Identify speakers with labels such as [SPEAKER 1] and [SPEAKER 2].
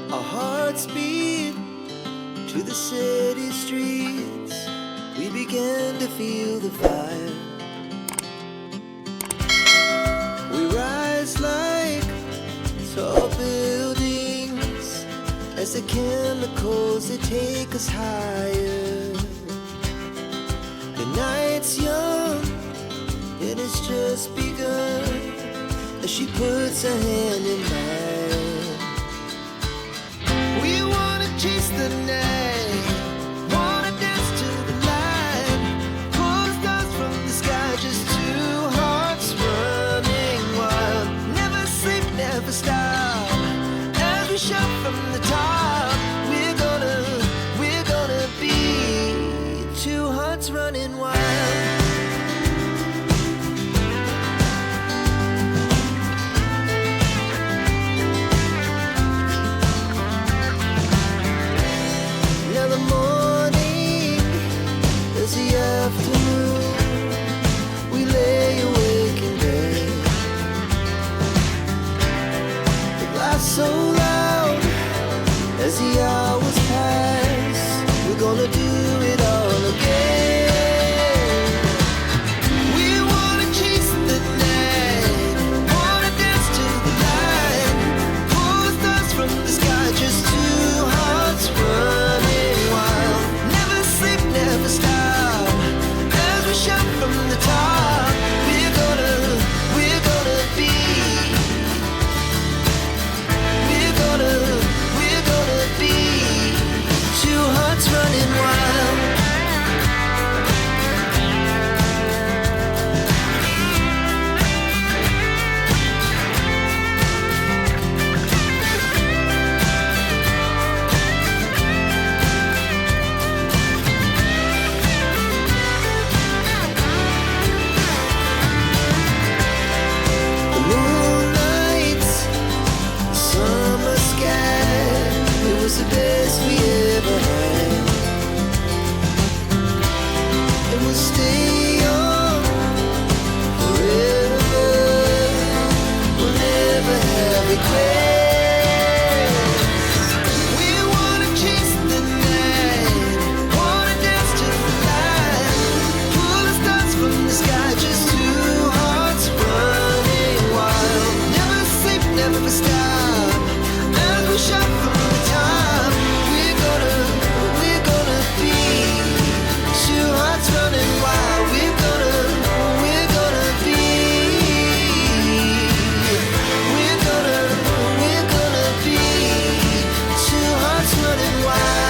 [SPEAKER 1] Our hearts beat to the city streets. We began to feel the fire. We rise like tall buildings as the chemicals they take us higher. The night's young and it's just begun as she puts her hand in mine. We wanna chase the night, wanna dance to the light, pull stars from the sky, just two hearts running wild. Never sleep, never stop, as we shout from the top. We're gonna be two hearts running wild. Now the morning is the afternoon. We lay awake in bed. The glass so loud as the hours pass. We're gonna do it all again. We wanna chase the night, wanna dance to the light, pull stars from the sky, just two hearts running wild. Never sleep, never stop, as we shout from the top. We're gonna be. We're gonna be two hearts running wild. The moonlight, summer sky, it was the best we ever had. And we'll stay young forever. We'll never have regrets. We wanna chase the night, wanna dance to the light, pull the stars from the sky, just two hearts running wild. Never sleep, never stop, as we shout from the top. We're gonna be two hearts running wild. We're gonna be. We're gonna be two hearts running wild.